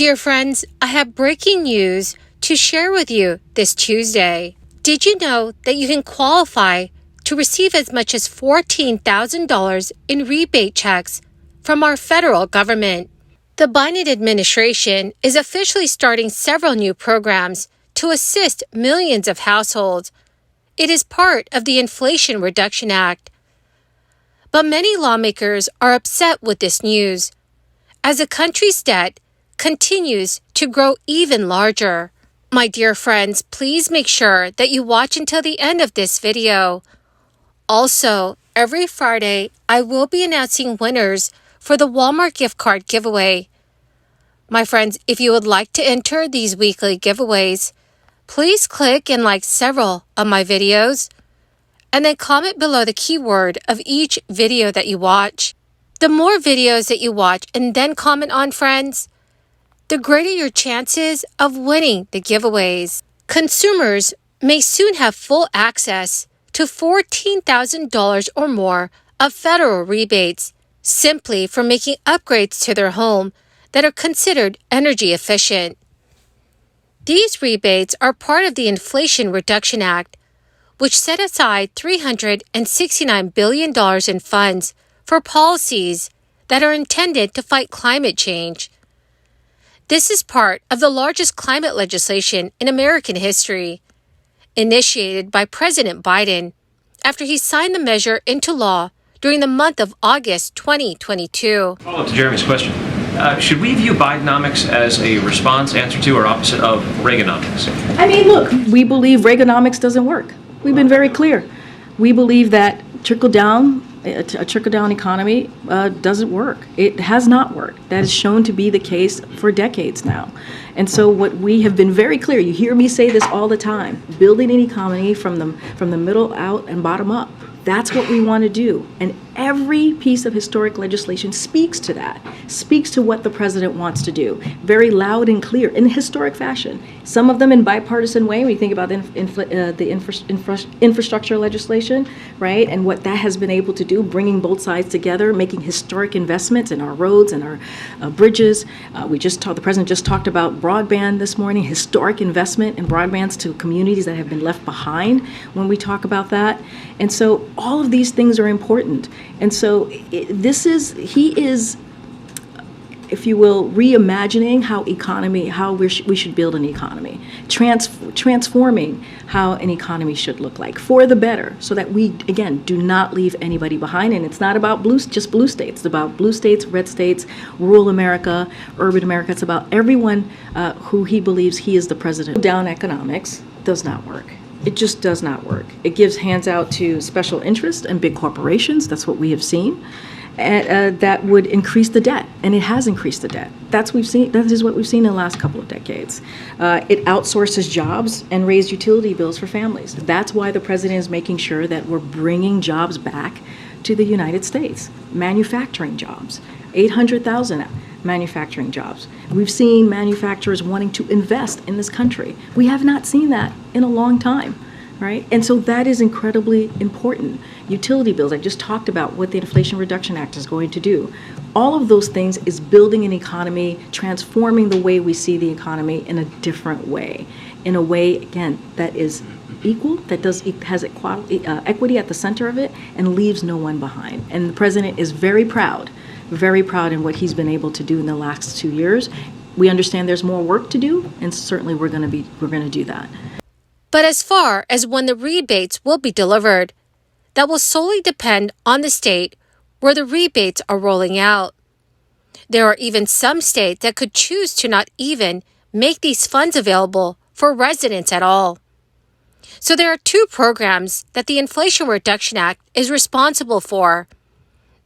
Dear friends, I have breaking news to share with you this Tuesday. Did you know that you can qualify to receive as much as $14,000 in rebate checks from our federal government? The Biden administration is officially starting several new programs to assist millions of households. It is part of the Inflation Reduction Act. But many lawmakers are upset with this news, as the country's debt continues to grow even larger. My dear friends, please make sure that you watch until the end of this video. Also, every Friday, I will be announcing winners for the Walmart gift card giveaway. My friends, if you would like to enter these weekly giveaways, please click and like several of my videos, and then comment below the keyword of each video that you watch. The more videos that you watch and then comment on, friends, the greater your chances of winning the giveaways. Consumers may soon have full access to $14,000 or more of federal rebates simply for making upgrades to their home that are considered energy efficient. These rebates are part of the Inflation Reduction Act, which set aside $369 billion in funds for policies that are intended to fight climate change. This is part of the largest climate legislation in American history, initiated by President Biden after he signed the measure into law during the month of August 2022. Follow up to Jeremy's question. Should we view Bidenomics as a response, answer to, or opposite of Reaganomics? I mean, look, we believe Reaganomics doesn't work. We've been very clear. We believe that a trickle-down economy doesn't work. It has not worked. That is shown to be the case for decades now. And so what we have been very clear, you hear me say this all the time, building an economy from the middle out and bottom up. That's what we want to do. And every piece of historic legislation speaks to that, speaks to what the president wants to do, very loud and clear in historic fashion. Some of them in bipartisan way, when you think about the infrastructure legislation, right, and what that has been able to do, bringing both sides together, making historic investments in our roads and our bridges. The president just talked about broadband this morning, historic investment in broadbands to communities that have been left behind when we talk about that. And so all of these things are important. And so he is, if you will, reimagining how we should build an economy, transforming how an economy should look like for the better, so that we, again, do not leave anybody behind. And it's not about just blue states. It's about blue states, red states, rural America, urban America. It's about everyone who he believes he is the president. Down economics does not work. It just does not work. It gives hands out to special interests and big corporations. That's what we have seen. And that would increase the debt, and it has increased the debt. That is what we've seen in the last couple of decades. It outsources jobs and raises utility bills for families. That's why the president is making sure that we're bringing jobs back to the United States. Manufacturing jobs, 800,000 manufacturing jobs. We've seen manufacturers wanting to invest in this country. We have not seen that in a long time, right? And so that is incredibly important. Utility bills, I just talked about what the Inflation Reduction Act is going to do. All of those things is building an economy, transforming the way we see the economy in a different way, in a way, again, that is equal, that has equity at the center of it, and leaves no one behind. And the president is very proud in what he's been able to do in the last 2 years. We understand there's more work to do, and certainly we're going to do that. But as far as when the rebates will be delivered, that will solely depend on the state where the rebates are rolling out. There are even some states that could choose to not even make these funds available for residents at all. So there are two programs that the Inflation Reduction Act is responsible for.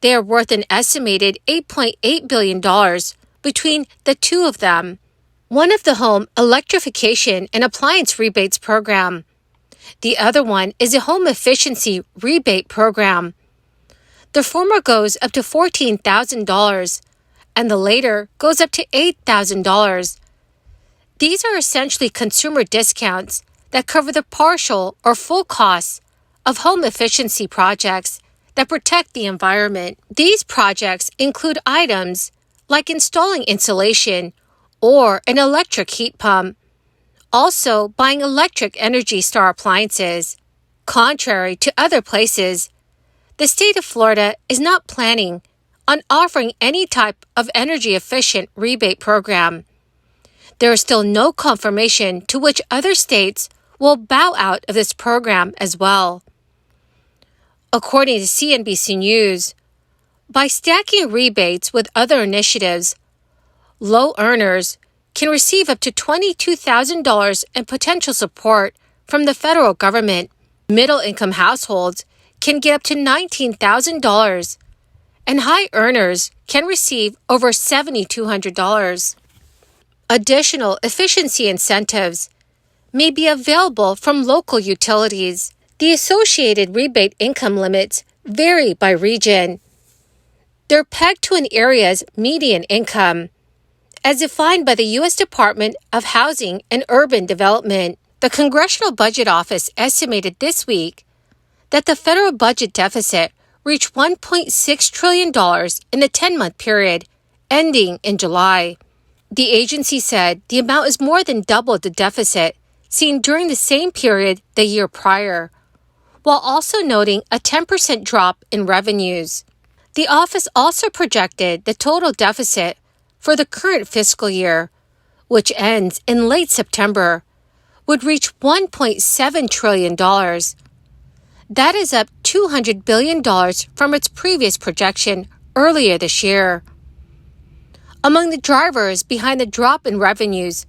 They are worth an estimated $8.8 billion between the two of them. One of the home electrification and appliance rebates program. The other one is a home efficiency rebate program. The former goes up to $14,000 and the later goes up to $8,000. These are essentially consumer discounts that cover the partial or full costs of home efficiency projects that protect the environment. These projects include items like installing insulation or an electric heat pump. Also, buying electric Energy Star appliances. Contrary to other places, the state of Florida is not planning on offering any type of energy-efficient rebate program. There is still no confirmation to which other states will bow out of this program as well. According to CNBC News, by stacking rebates with other initiatives, low earners can receive up to $22,000 in potential support from the federal government. Middle-income households can get up to $19,000, and high earners can receive over $7,200. Additional efficiency incentives may be available from local utilities. The associated rebate income limits vary by region. They're pegged to an area's median income, as defined by the U.S. Department of Housing and Urban Development. The Congressional Budget Office estimated this week that the federal budget deficit reached $1.6 trillion in the 10-month period ending in July. The agency said the amount is more than double the deficit seen during the same period the year prior, while also noting a 10% drop in revenues. The office also projected the total deficit for the current fiscal year, which ends in late September, would reach $1.7 trillion. That is up $200 billion from its previous projection earlier this year. Among the drivers behind the drop in revenues,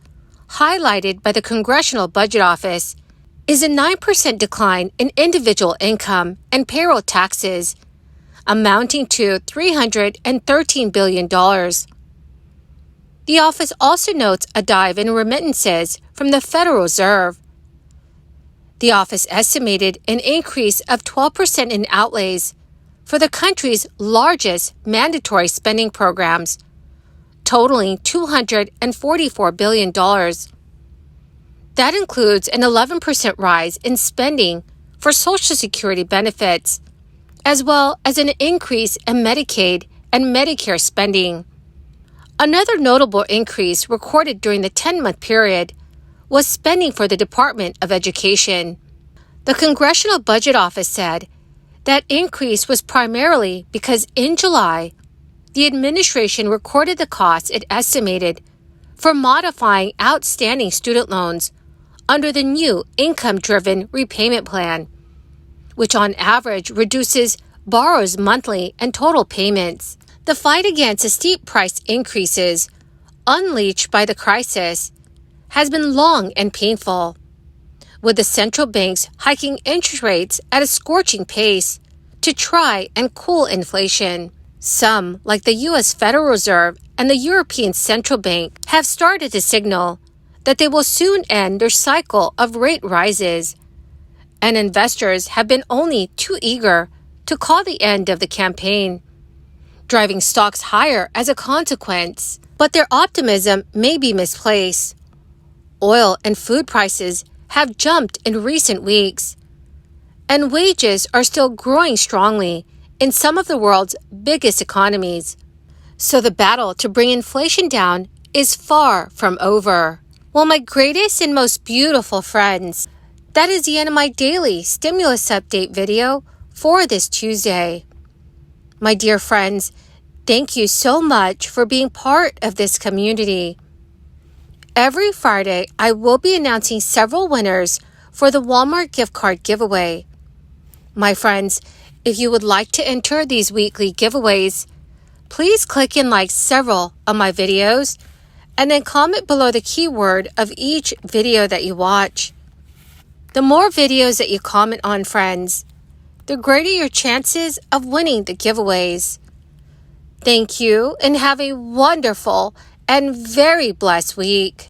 highlighted by the Congressional Budget Office, is a 9% decline in individual income and payroll taxes, amounting to $313 billion. The office also notes a dive in remittances from the Federal Reserve. The office estimated an increase of 12% in outlays for the country's largest mandatory spending programs, totaling $244 billion. That includes an 11% rise in spending for Social Security benefits, as well as an increase in Medicaid and Medicare spending. Another notable increase recorded during the 10-month period was spending for the Department of Education. The Congressional Budget Office said that increase was primarily because in July, the administration recorded the costs it estimated for modifying outstanding student loans under the new income-driven repayment plan, which on average reduces borrowers' monthly and total payments. The fight against the steep price increases unleashed by the crisis has been long and painful, with the central banks hiking interest rates at a scorching pace to try and cool inflation. Some, like the U.S. Federal Reserve and the European Central Bank, have started to signal that they will soon end their cycle of rate rises, and investors have been only too eager to call the end of the campaign, driving stocks higher as a consequence. But their optimism may be misplaced. Oil and food prices have jumped in recent weeks, and wages are still growing strongly in some of the world's biggest economies. So the battle to bring inflation down is far from over. Well, my greatest and most beautiful friends, that is the end of my daily stimulus update video for this Tuesday. My dear friends, thank you so much for being part of this community. Every Friday, I will be announcing several winners for the Walmart gift card giveaway. My friends, if you would like to enter these weekly giveaways, please click and like several of my videos and then comment below the keyword of each video that you watch. The more videos that you comment on, friends, the greater your chances of winning the giveaways. Thank you and have a wonderful and very blessed week.